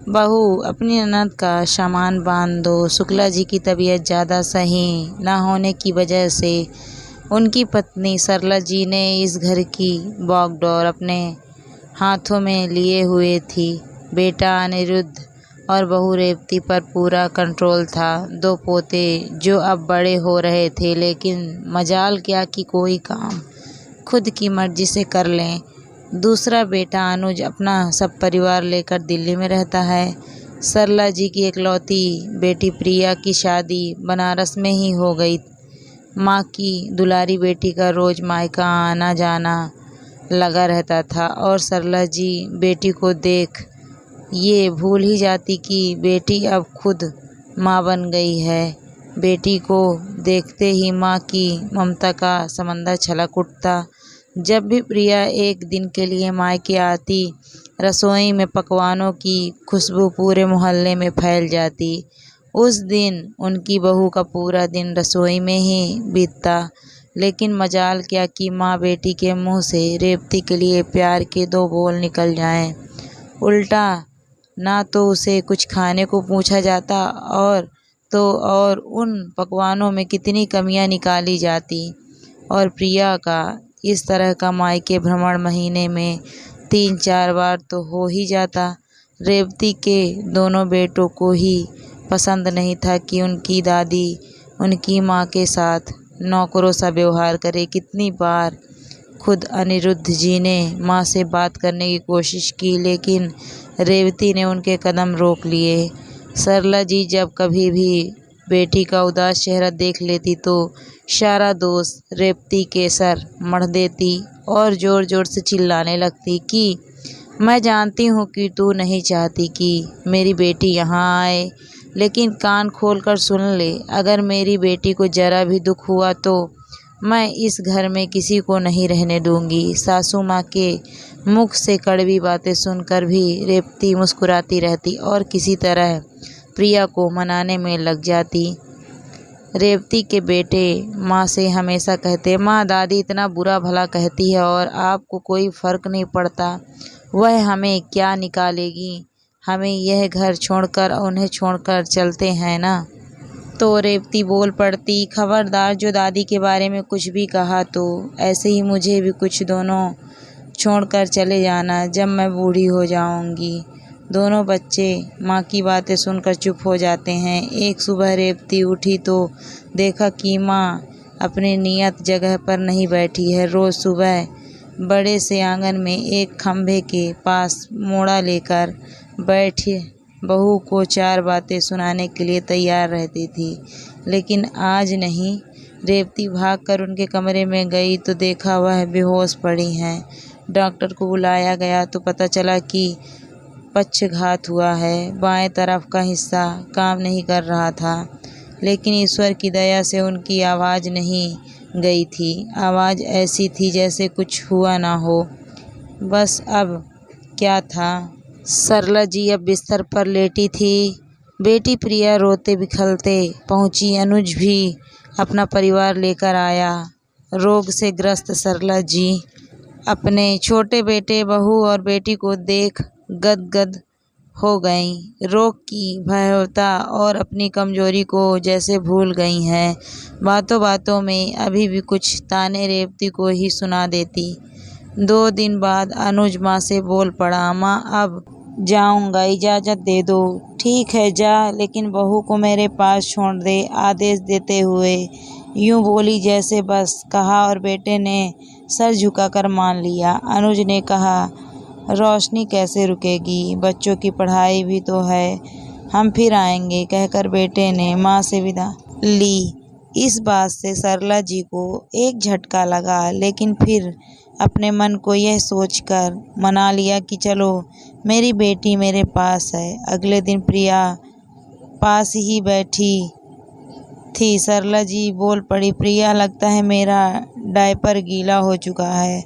बहू, अपनी ननद का सामान बांध दो। शुक्ला जी की तबीयत ज़्यादा सही न होने की वजह से उनकी पत्नी सरला जी ने इस घर की बागडोर अपने हाथों में लिए हुए थी। बेटा अनिरुद्ध और बहू रेवती पर पूरा कंट्रोल था। दो पोते जो अब बड़े हो रहे थे, लेकिन मजाल क्या कि कोई काम खुद की मर्जी से कर लें। दूसरा बेटा अनुज अपना सब परिवार लेकर दिल्ली में रहता है। सरला जी की इकलौती बेटी प्रिया की शादी बनारस में ही हो गई। माँ की दुलारी बेटी का रोज मायका आना जाना लगा रहता था और सरला जी बेटी को देख ये भूल ही जाती कि बेटी अब खुद माँ बन गई है। बेटी को देखते ही माँ की ममता का समंदर छलक उठता। जब भी प्रिया एक दिन के लिए मायके आती, रसोई में पकवानों की खुशबू पूरे मोहल्ले में फैल जाती। उस दिन उनकी बहू का पूरा दिन रसोई में ही बीतता। लेकिन मजाल क्या कि माँ बेटी के मुंह से रेवती के लिए प्यार के दो बोल निकल जाएं। उल्टा ना तो उसे कुछ खाने को पूछा जाता और उन पकवानों में कितनी कमियां निकाली जाती। और प्रिया का इस तरह का मायके भ्रमण महीने में 3-4 बार तो हो ही जाता। रेवती के दोनों बेटों को ही पसंद नहीं था कि उनकी दादी उनकी माँ के साथ नौकरों सा व्यवहार करे। कितनी बार खुद अनिरुद्ध जी ने माँ से बात करने की कोशिश की, लेकिन रेवती ने उनके कदम रोक लिए। सरला जी जब कभी भी बेटी का उदास चेहरा देख लेती तो सारा दोष रेवती के सर मढ़ देती और जोर जोर से चिल्लाने लगती कि मैं जानती हूँ कि तू नहीं चाहती कि मेरी बेटी यहाँ आए, लेकिन कान खोल कर सुन ले, अगर मेरी बेटी को जरा भी दुख हुआ तो मैं इस घर में किसी को नहीं रहने दूंगी। सासू माँ के मुख से कड़वी बातें सुनकर भी रेवती मुस्कुराती रहती और किसी तरह प्रिया को मनाने में लग जाती। रेवती के बेटे माँ से हमेशा कहते, माँ दादी इतना बुरा भला कहती है और आपको कोई फर्क नहीं पड़ता। वह हमें क्या निकालेगी, हमें यह घर छोड़कर उन्हें छोड़कर चलते हैं ना। तो रेवती बोल पड़ती, खबरदार जो दादी के बारे में कुछ भी कहा तो ऐसे ही मुझे भी कुछ दोनों छोड़कर चले जाना जब मैं बूढ़ी हो जाऊंगी। दोनों बच्चे माँ की बातें सुनकर चुप हो जाते हैं। एक सुबह रेवती उठी तो देखा कि माँ अपनी नियत जगह पर नहीं बैठी है। रोज सुबह बड़े से आंगन में एक खंभे के पास मोड़ा लेकर बैठे बहू को 4 बातें सुनाने के लिए तैयार रहती थी, लेकिन आज नहीं। रेवती भागकर उनके कमरे में गई तो देखा वह बेहोश पड़ी हैं। डॉक्टर को बुलाया गया तो पता चला कि पक्षघात हुआ है। बाएं तरफ का हिस्सा काम नहीं कर रहा था, लेकिन ईश्वर की दया से उनकी आवाज़ नहीं गई थी। आवाज़ ऐसी थी जैसे कुछ हुआ ना हो। बस अब क्या था। सरला जी अब बिस्तर पर लेटी थी। बेटी प्रिया रोते बिखरते पहुंची। अनुज भी अपना परिवार लेकर आया। रोग से ग्रस्त सरला जी अपने छोटे बेटे बहू और बेटी को देख गदगद हो गईं। रोग की भयावहता और अपनी कमजोरी को जैसे भूल गई हैं। बातों बातों में अभी भी कुछ ताने रेवती को ही सुना देती। 2 दिन बाद अनुज माँ से बोल पड़ा, माँ अब जाऊंगा, इजाज़त दे दो। ठीक है जा, लेकिन बहू को मेरे पास छोड़ दे, आदेश देते हुए यूं बोली जैसे बस कहा और बेटे ने सर झुकाकर मान लिया। अनुज ने कहा, रोशनी कैसे रुकेगी, बच्चों की पढ़ाई भी तो है, हम फिर आएंगे, कहकर बेटे ने माँ से विदा ली। इस बात से सरला जी को एक झटका लगा, लेकिन फिर अपने मन को यह सोचकर मना लिया कि चलो मेरी बेटी मेरे पास है। अगले दिन प्रिया पास ही बैठी थी। सरला जी बोल पड़ी, प्रिया लगता है मेरा डायपर गीला हो चुका है,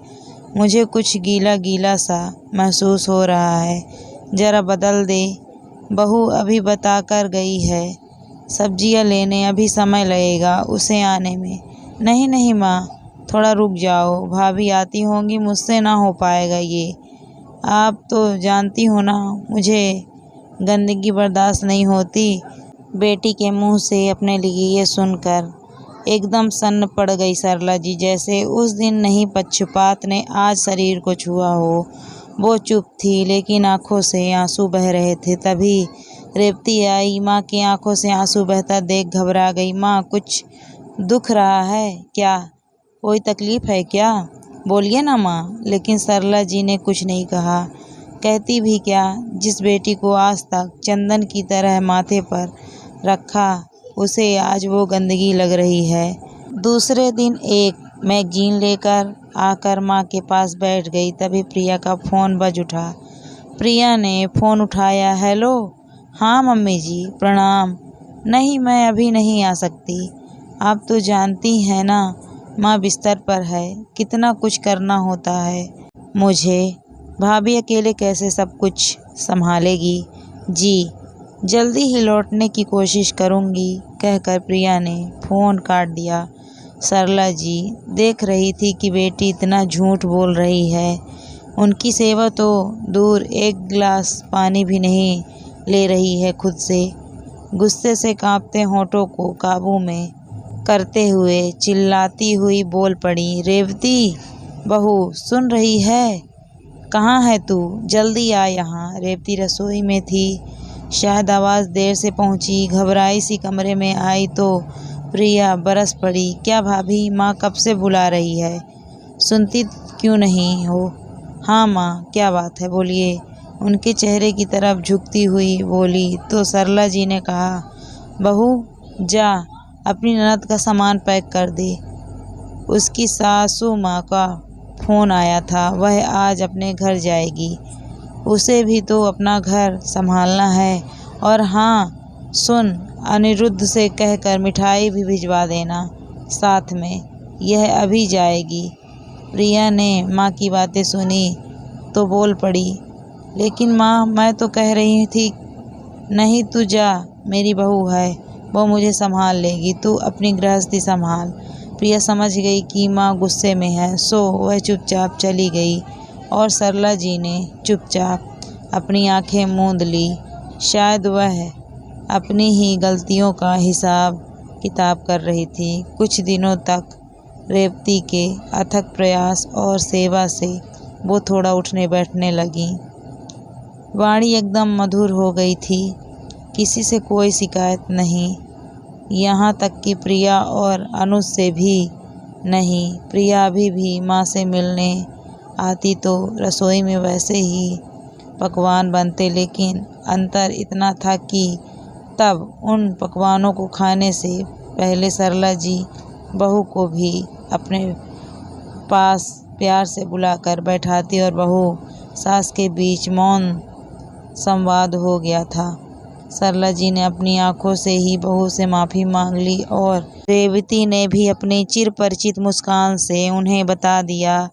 मुझे कुछ गीला गीला सा महसूस हो रहा है, ज़रा बदल दे। बहू अभी बता कर गई है सब्जियां लेने, अभी समय लगेगा उसे आने में। नहीं नहीं माँ, थोड़ा रुक जाओ, भाभी आती होंगी, मुझसे ना हो पाएगा ये। आप तो जानती हो ना मुझे गंदगी बर्दाश्त नहीं होती। बेटी के मुंह से अपने लिए ये सुनकर एकदम सन्न पड़ गई सरला जी, जैसे उस दिन नहीं पक्षपात ने आज शरीर को छुआ हो। वो चुप थी, लेकिन आंखों से आंसू बह रहे थे। तभी रेवती आई। माँ की आंखों से आंसू बहता देख घबरा गई। माँ, कुछ दुख रहा है क्या? कोई तकलीफ है क्या? बोलिए ना माँ। लेकिन सरला जी ने कुछ नहीं कहा। कहती भी क्या, जिस बेटी को आज तक चंदन की तरह माथे पर रखा, उसे आज वो गंदगी लग रही है। दूसरे दिन एक मैगजीन लेकर आकर माँ के पास बैठ गई। तभी प्रिया का फ़ोन बज उठा। प्रिया ने फ़ोन उठाया। हेलो। हाँ मम्मी जी, प्रणाम। नहीं, मैं अभी नहीं आ सकती। आप तो जानती हैं ना, माँ बिस्तर पर है, कितना कुछ करना होता है मुझे। भाभी अकेले कैसे सब कुछ संभालेगी? जी, जल्दी ही लौटने की कोशिश करूँगी, कहकर प्रिया ने फ़ोन काट दिया। सरला जी देख रही थी कि बेटी इतना झूठ बोल रही है। उनकी सेवा तो दूर, एक गिलास पानी भी नहीं ले रही है खुद से। गुस्से से कांपते होठों को काबू में करते हुए चिल्लाती हुई बोल पड़ी। रेवती बहू, सुन रही है? कहाँ है तू? जल्दी आ यहाँ। रेवती रसोई में थी। शायद आवाज़ देर से पहुँची। घबराई सी कमरे में आई तो प्रिया बरस पड़ी। क्या भाभी, माँ कब से बुला रही है, सुनती क्यों नहीं हो? हाँ माँ, क्या बात है, बोलिए। उनके चेहरे की तरफ झुकती हुई बोली तो सरला जी ने कहा, बहू जा, अपनी ननद का सामान पैक कर दे। उसकी सासू माँ का फ़ोन आया था, वह आज अपने घर जाएगी। उसे भी तो अपना घर संभालना है। और हाँ सुन, अनिरुद्ध से कहकर मिठाई भी भिजवा देना साथ में, यह अभी जाएगी। प्रिया ने माँ की बातें सुनी तो बोल पड़ी, लेकिन माँ, मैं तो कह रही थी। नहीं, तू जा, मेरी बहू है, वो मुझे संभाल लेगी, तू अपनी गृहस्थी संभाल। प्रिया समझ गई कि माँ गुस्से में है, सो वह चुपचाप चली गई और सरला जी ने चुपचाप अपनी आंखें मूंद ली। शायद वह अपनी ही गलतियों का हिसाब किताब कर रही थी। कुछ दिनों तक रेवती के अथक प्रयास और सेवा से वो थोड़ा उठने बैठने लगी। वाणी एकदम मधुर हो गई थी, किसी से कोई शिकायत नहीं, यहाँ तक कि प्रिया और अनुज से भी नहीं। प्रिया अभी भी माँ से मिलने आती तो रसोई में वैसे ही पकवान बनते, लेकिन अंतर इतना था कि तब उन पकवानों को खाने से पहले सरला जी बहू को भी अपने पास प्यार से बुलाकर बैठाती और बहू सास के बीच मौन संवाद हो गया था। सरला जी ने अपनी आंखों से ही बहू से माफ़ी मांग ली और रेवती ने भी अपनी चिरपरिचित मुस्कान से उन्हें बता दिया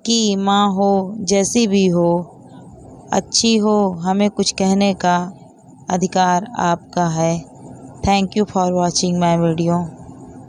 कि माँ हो, जैसी भी हो, अच्छी हो, हमें कुछ कहने का अधिकार आपका है। Thank you for watching my video.